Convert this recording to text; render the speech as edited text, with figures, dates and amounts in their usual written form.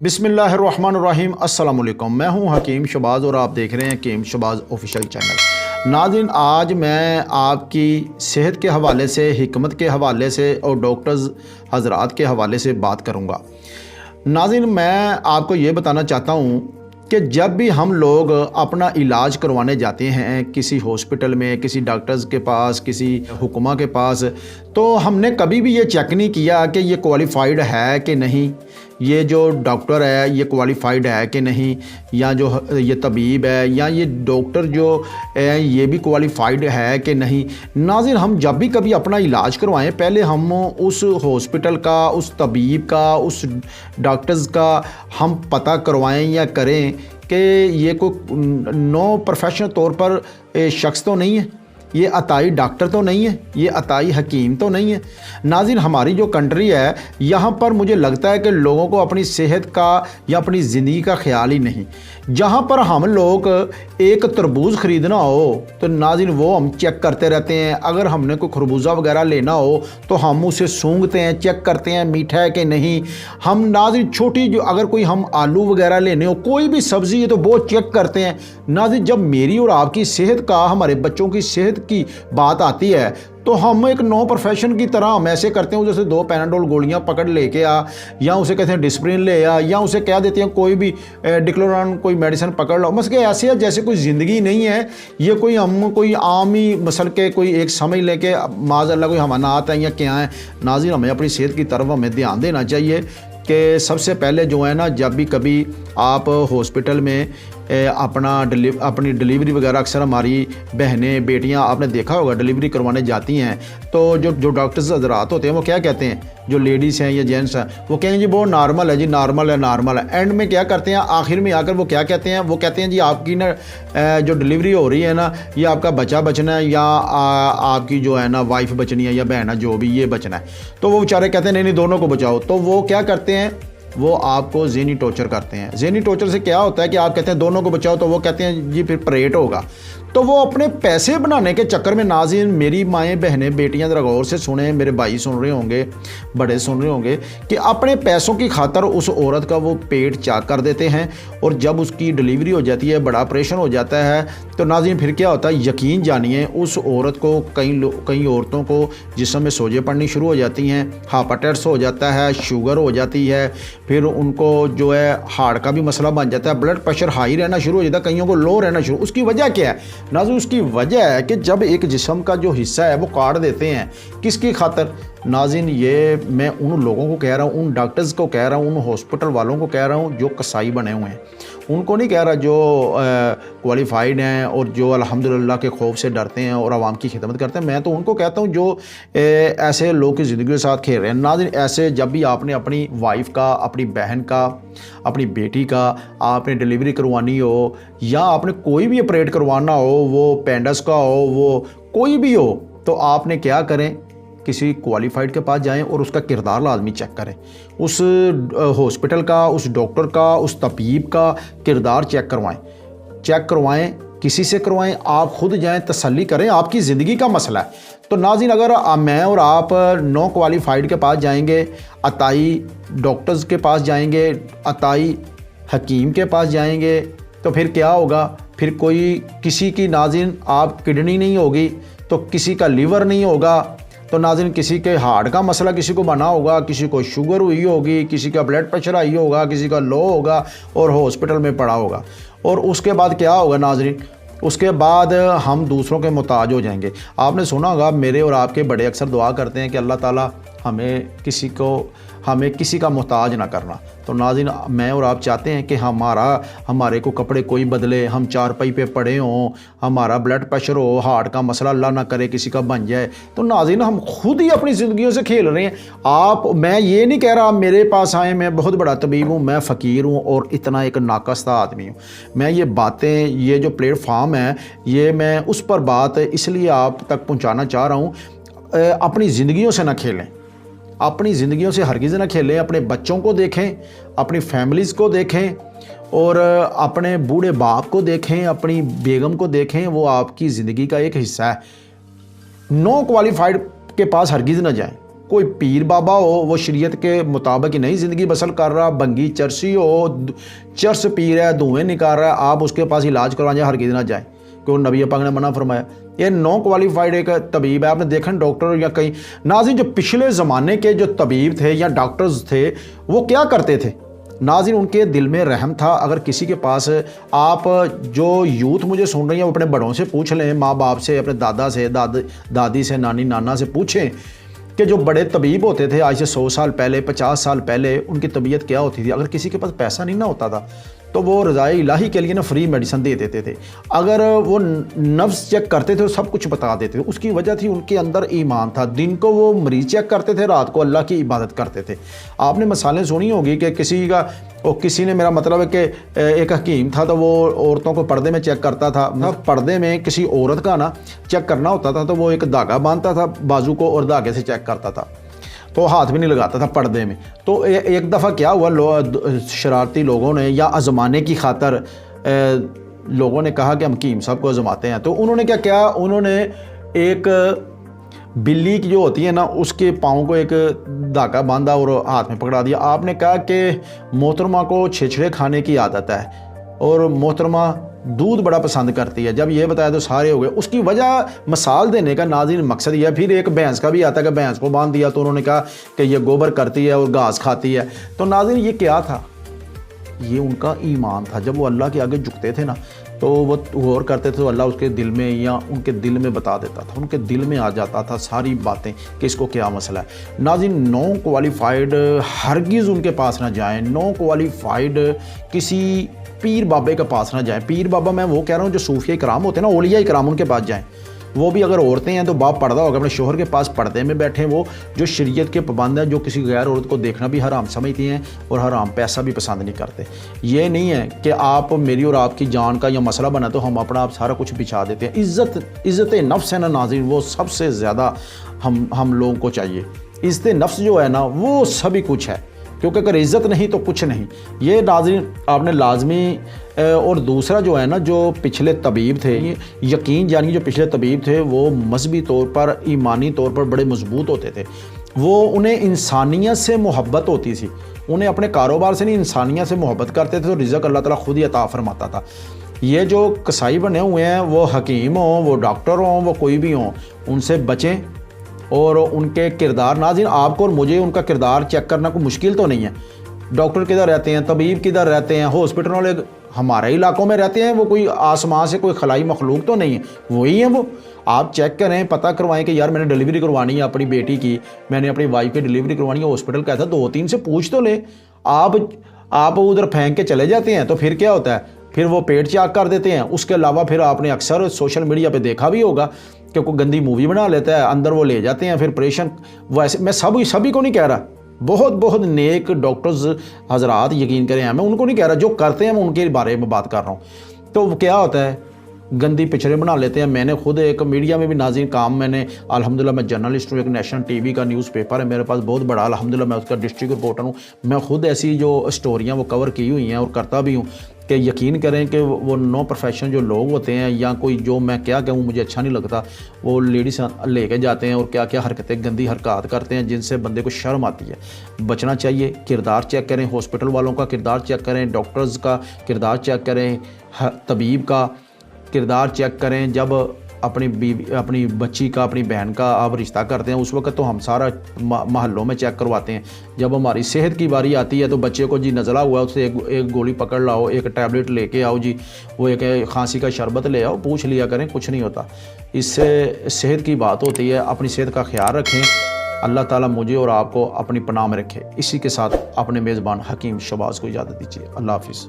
बिस्मिल्लाहिर्रहमानिर्रहीम अस्सलाम वालेकुम। मैं हूं हकीम शहबाज और आप देख रहे हैं हकीम शहबाज ऑफिशियल चैनल। नाज़रीन, आज मैं आपकी सेहत के हवाले से, हिकमत के हवाले से और डॉक्टर्स हज़रात के हवाले से बात करूंगा। नाज़रीन, मैं आपको ये बताना चाहता हूं कि जब भी हम लोग अपना इलाज करवाने जाते हैं किसी हॉस्पिटल में, किसी डॉक्टर्स के पास, किसी हुक्मा के पास, तो हमने कभी भी ये चेक नहीं किया कि ये क्वालिफाइड है कि नहीं, ये जो डॉक्टर है ये क्वालिफाइड है कि नहीं, या जो ये तबीब है या ये डॉक्टर जो है ये भी क्वालिफाइड है कि नहीं। नाज़रीन, हम जब भी कभी अपना इलाज करवाएं, पहले हम उस हॉस्पिटल का, उस तबीब का, उस डॉक्टर्स का हम पता करवाएं या करें कि ये कोई नो प्रोफेशनल तौर पर शख्स तो नहीं है, ये अताई डॉक्टर तो नहीं है, ये अताई हकीम तो नहीं है। नाज़रीन, हमारी जो कंट्री है यहाँ पर मुझे लगता है कि लोगों को अपनी सेहत का या अपनी ज़िंदगी का ख्याल ही नहीं। जहाँ पर हम लोग एक तरबूज ख़रीदना हो तो नाज़रीन वो हम चेक करते रहते हैं। अगर हमने कोई खरबूजा वगैरह लेना हो तो हम उसे सूंघते हैं, चेक करते हैं मीठा है कि नहीं। हम नाज़रीन छोटी जो अगर कोई हम आलू वगैरह लेने हो, कोई भी सब्ज़ी है तो वो चेक करते हैं। नाज़रीन, जब मेरी और आपकी सेहत का, हमारे बच्चों की सेहत की बात आती है तो हम एक नो प्रोफेशन की तरह हम ऐसे करते हैं जैसे 2 पैनाडोल गोलियां पकड़ लेके आ, या उसे कहते हैं डिस्प्रिन ले आ, या उसे कह देते हैं कोई भी डिक्लोरान कोई मेडिसिन पकड़ लो। बस के ऐसे है जैसे कोई ज़िंदगी नहीं है। ये कोई हम कोई आम ही मसल के कोई एक समझ लेके माज़अल्लाह कोई हमानात है या क्या है। नाज़रीन, हमें अपनी सेहत की तरफ हमें ध्यान देना चाहिए कि सबसे पहले जो है ना, जब भी कभी आप हॉस्पिटल में अपनी डिलीवरी वगैरह, अक्सर हमारी बहनें बेटियां आपने देखा होगा डिलीवरी करवाने जाती हैं तो जो डॉक्टर्स हज़रात होते हैं वो क्या कहते हैं, जो लेडीज़ हैं या जेंट्स हैं, वो कहेंगे जी वो नॉर्मल है, जी नॉर्मल है, नॉर्मल है। एंड में क्या करते हैं, आखिर में आकर वो क्या कहते हैं, वो कहते हैं जी आपकी ना जो डिलीवरी हो रही है ना, ये आपका बच्चा बचना है या आपकी जो है ना वाइफ बचनी है या बहन है, जो भी ये बचना है। तो वो बेचारे कहते हैं नहीं नहीं दोनों को बचाओ। तो वो क्या करते हैं, वो आपको ज़हनी टॉर्चर करते हैं। ज़हनी टॉर्चर से क्या होता है कि आप कहते हैं दोनों को बचाओ, तो वो कहते हैं जी फिर परेड होगा। तो वो अपने पैसे बनाने के चक्कर में, नाज़रीन मेरी माएँ बहनें बेटियां ज़रा गौर से सुने, मेरे भाई सुन रहे होंगे, बड़े सुन रहे होंगे, कि अपने पैसों की खातर उस औरत का वो पेट चाक कर देते हैं। और जब उसकी डिलीवरी हो जाती है, बड़ा ऑपरेशन हो जाता है, तो नाज़रीन फिर क्या होता है, यकीन जानिए उस औरत को, कई औरतों को जिस्म में सोजे पड़नी शुरू हो जाती हैं, हाइपरटेंस हो जाता है, शुगर हो जाती है, फिर उनको जो है हार्ट का भी मसला बन जाता है, ब्लड प्रेशर हाई रहना शुरू हो जाता है, कईयों को लो रहना शुरू। उसकी वजह क्या है नाज़रीन? उसकी वजह है कि जब एक जिस्म का जो हिस्सा है वो काट देते हैं, किसकी खातर नाज़रीन? ये मैं उन लोगों को कह रहा हूँ, उन डॉक्टर्स को कह रहा हूँ, उन हॉस्पिटल वालों को कह रहा हूँ जो कसाई बने हुए हैं। उनको नहीं कह रहा जो क्वालिफाइड हैं और जो अल्हम्दुलिल्लाह के खौफ से डरते हैं और आवाम की खिदमत करते हैं। मैं तो उनको कहता हूँ जो ऐसे लोग की ज़िंदगी के साथ खेल रहे हैं। नाज़रीन, ऐसे जब भी आपने अपनी वाइफ का, अपनी बहन का, अपनी बेटी का आपने डिलीवरी करवानी हो या आपने कोई भी ऑपरेट करवाना हो, वो पेंडस का हो, वो कोई भी हो, तो आपने क्या करें, किसी क्वालिफाइड के पास जाएं और उसका किरदार लाजमी चेक करें। उस हॉस्पिटल का, उस डॉक्टर का, उस तबीब का किरदार चेक करवाएं, किसी से करवाएं, आप खुद जाएं, तसल्ली करें, आपकी ज़िंदगी का मसला है। तो नाज़रीन, अगर मैं और आप नो क्वालिफाइड के पास जाएंगे, अताई डॉक्टर्स के पास जाएंगे, अताई हकीम के पास जाएंगे, तो फिर क्या होगा? फिर कोई किसी की नाज़रीन आप किडनी नहीं होगी, तो किसी का लीवर नहीं होगा, तो नाज़रीन किसी के हार्ट का मसला किसी को बना होगा, किसी को शुगर हुई होगी, किसी का ब्लड प्रेशर आई होगा, किसी का लो होगा और हॉस्पिटल में पड़ा होगा। और उसके बाद क्या होगा नाज़रीन? उसके बाद हम दूसरों के मोहताज हो जाएंगे। आपने सुना होगा, मेरे और आपके बड़े अक्सर दुआ करते हैं कि अल्लाह ताला हमें किसी का मोहताज ना करना। तो नाज़रीन, मैं और आप चाहते हैं कि हमारे को कपड़े कोई बदले, हम चारपाई पे पड़े हों, हमारा ब्लड प्रेशर हो, हार्ट का मसला अल्लाह ना करे किसी का बन जाए। तो नाज़रीन, हम खुद ही अपनी ज़िंदगियों से खेल रहे हैं। मैं ये नहीं कह रहा मेरे पास आए, मैं बहुत बड़ा तबीब हूँ, मैं फ़कीर हूँ और इतना एक नाकास्ता आदमी हूँ। मैं ये बातें, ये जो प्लेटफार्म है, ये मैं उस पर बात इसलिए आप तक पहुँचाना चाह रहा हूँ। अपनी ज़िंदगियों से ना खेलें, अपनी ज़िंदगियों से हरगिज़ ना खेलें। अपने बच्चों को देखें, अपनी फैमिलीज़ को देखें और अपने बूढ़े बाप को देखें, अपनी बेगम को देखें, वो आपकी ज़िंदगी का एक हिस्सा है। नो क्वालिफाइड के पास हरगिज़ ना जाएं। کوئی پیر بابا ہو وہ شریعت کے مطابق ہی نہیں زندگی بسر کر رہا، بنگی چرسی ہو، چرس پی رہا ہے، دھوئیں نکال رہا ہے، آپ اس کے پاس علاج کروانے ہرگز نہ جائیں کیوں نبی پاک نے منع فرمایا۔ یہ نو کوالیفائڈ ایک طبیب ہے، آپ نے دیکھا ڈاکٹر یا کہیں ناظرین جو پچھلے زمانے کے جو طبیب تھے یا ڈاکٹرز تھے وہ کیا کرتے تھے ناظرین، ان کے دل میں رحم تھا۔ اگر کسی کے پاس آپ جو یوتھ مجھے سن رہی ہیں وہ اپنے بڑوں سے پوچھ لیں، ماں باپ سے، اپنے دادا سے، دادی سے، نانی نانا سے پوچھیں کہ جو بڑے طبیب ہوتے تھے آج سے 100 سال پہلے، 50 سال پہلے ان کی طبیعت کیا ہوتی تھی۔ اگر کسی کے پاس پیسہ نہیں نہ ہوتا تھا تو وہ رضائے الہی کے لیے نا فری میڈیسن دے دیتے تھے۔ اگر وہ نفس چیک کرتے تھے تو سب کچھ بتا دیتے تھے۔ اس کی وجہ تھی ان کے اندر ایمان تھا، دن کو وہ مریض چیک کرتے تھے، رات کو اللہ کی عبادت کرتے تھے۔ آپ نے مثالیں سنی ہوگی کہ کسی نے میرا مطلب ہے کہ ایک حکیم تھا تو وہ عورتوں کو پردے میں چیک کرتا تھا۔ پردے میں کسی عورت کا نا چیک کرنا ہوتا تھا تو وہ ایک دھاگا باندھتا تھا بازو کو اور دھاگے سے چیک کرتا تھا، تو ہاتھ بھی نہیں لگاتا تھا پردے میں۔ تو ایک دفعہ کیا ہوا، شرارتی لوگوں نے یا آزمانے کی خاطر لوگوں نے کہا کہ ہم حکیم صاحب کو آزماتے ہیں، تو انہوں نے کیا کیا، انہوں نے ایک بلی کی جو ہوتی ہے نا اس کے پاؤں کو ایک دھاگا باندھا اور ہاتھ میں پکڑا دیا۔ آپ نے کہا کہ محترمہ کو چھچھڑے کھانے کی عادت ہے اور محترمہ دودھ بڑا پسند کرتی ہے۔ جب یہ بتایا تو سارے ہو گئے۔ اس کی وجہ مثال دینے کا ناظرین مقصد یہ ہے۔ پھر ایک بھینس کا بھی آتا ہے کہ بھینس کو باندھ دیا تو انہوں نے کہا کہ یہ گوبر کرتی ہے اور گھاس کھاتی ہے۔ تو ناظرین یہ کیا تھا، یہ ان کا ایمان تھا۔ جب وہ اللہ کے آگے جھکتے تھے نا تو وہ غور کرتے تھے تو اللہ اس کے دل میں یا ان کے دل میں بتا دیتا تھا، ان کے دل میں آ جاتا تھا ساری باتیں کہ اس کو کیا مسئلہ ہے۔ ناظرین نو کوالیفائڈ ہرگز ان کے پاس نہ جائیں، نو کوالیفائڈ کسی پیر بابے کے پاس نہ جائیں۔ پیر بابا میں وہ کہہ رہا ہوں جو صوفیہ کرام ہوتے ہیں نا، اولیاء کرام، ان کے پاس جائیں۔ وہ بھی اگر عورتیں ہیں تو باپ پردہ ہوگا، اپنے شوہر کے پاس پردے میں بیٹھیں، وہ جو شریعت کے پابند ہیں، جو کسی غیر عورت کو دیکھنا بھی حرام سمجھتی ہیں اور حرام پیسہ بھی پسند نہیں کرتے۔ یہ نہیں ہے کہ آپ میری اور آپ کی جان کا یا مسئلہ بنا تو ہم اپنا آپ سارا کچھ بچھا دیتے ہیں۔ عزت نفس ہے نا ناظرین، وہ سب سے زیادہ ہم لوگوں کو چاہیے۔ عزت نفس جو ہے نا وہ سبھی کچھ ہے، کیونکہ اگر عزت نہیں تو کچھ نہیں۔ یہ ناظرین آپ نے لازمی اور دوسرا جو ہے نا جو پچھلے طبیب تھے، یقین جانیے جو پچھلے طبیب تھے وہ مذہبی طور پر، ایمانی طور پر بڑے مضبوط ہوتے تھے۔ وہ انہیں انسانیت سے محبت ہوتی تھی، انہیں اپنے کاروبار سے نہیں انسانیت سے محبت کرتے تھے، تو رزق اللہ تعالیٰ خود ہی عطا فرماتا تھا۔ یہ جو کسائی بنے ہوئے ہیں وہ حکیم ہوں، وہ ڈاکٹر ہوں، وہ کوئی بھی ہوں، ان سے بچیں۔ اور ان کے کردار ناظرین آپ کو اور مجھے ان کا کردار چیک کرنا کوئی مشکل تو نہیں ہے۔ ڈاکٹر کدھر رہتے ہیں، طبیب کدھر رہتے ہیں، ہاسپٹل والے ہمارے علاقوں میں رہتے ہیں، وہ کوئی آسمان سے کوئی خلائی مخلوق تو نہیں ہے، وہی ہیں وہ۔ آپ چیک کریں، پتہ کروائیں کہ یار میں نے ڈیلیوری کروانی ہے اپنی بیٹی کی، میں نے اپنی وائف کی ڈیلیوری کروانی ہے، ہاسپٹل کہتا ہے 2-3 سے پوچھ تو لیں۔ آپ ادھر پھینک کے چلے جاتے ہیں تو پھر کیا ہوتا ہے، پھر وہ پیٹ چاک کر دیتے ہیں۔ اس کے علاوہ پھر آپ نے اکثر سوشل میڈیا پہ دیکھا بھی ہوگا کہ کوئی گندی مووی بنا لیتا ہے، اندر وہ لے جاتے ہیں، پھر پریشن۔ ویسے میں سبھی کو نہیں کہہ رہا، بہت نیک ڈاکٹرز حضرات یقین کریں، میں ان کو نہیں کہہ رہا، جو کرتے ہیں میں ان کے بارے میں بات کر رہا ہوں۔ تو کیا ہوتا ہے، گندی پکچریں بنا لیتے ہیں۔ میں نے خود ایک میڈیا میں بھی ناظرین کام، میں نے الحمدللہ میں جرنلسٹ ہوں، ایک نیشنل ٹی وی کا نیوز پیپر ہے میرے پاس بہت بڑا، الحمدللہ میں اس کا ڈسٹرکٹ رپورٹر ہوں۔ میں خود ایسی جو اسٹوریاں وہ کور کی ہوئی ہیں اور کرتا بھی ہوں کہ یقین کریں کہ وہ نو پروفیشن جو لوگ ہوتے ہیں یا کوئی جو میں کیا کہوں مجھے اچھا نہیں لگتا، وہ لیڈیز لے کے جاتے ہیں اور کیا حرکتیں گندی حرکات کرتے ہیں جن سے بندے کو شرم آتی ہے۔ بچنا چاہیے۔ کردار چیک کریں، ہاسپٹل والوں کا کردار چیک کریں، ڈاکٹرز کا کردار چیک کریں، طبیب کا کردار چیک کریں۔ جب اپنی بچی کا، اپنی بہن کا آپ رشتہ کرتے ہیں اس وقت تو ہم سارا محلوں میں چیک کرواتے ہیں۔ جب ہماری صحت کی باری آتی ہے تو بچے کو جی نزلہ ہوا اس سے ایک گولی پکڑ لاؤ، ایک ٹیبلٹ لے کے آؤ، جی وہ ایک کھانسی کا شربت لے آؤ، پوچھ لیا کریں، کچھ نہیں ہوتا۔ اس سے صحت کی بات ہوتی ہے۔ اپنی صحت کا خیال رکھیں۔ اللہ تعالیٰ مجھے اور آپ کو اپنی پناہ میں رکھے۔ اسی کے ساتھ اپنے میزبان حکیم شہباز کو اجازت دیجیے۔ اللہ حافظ۔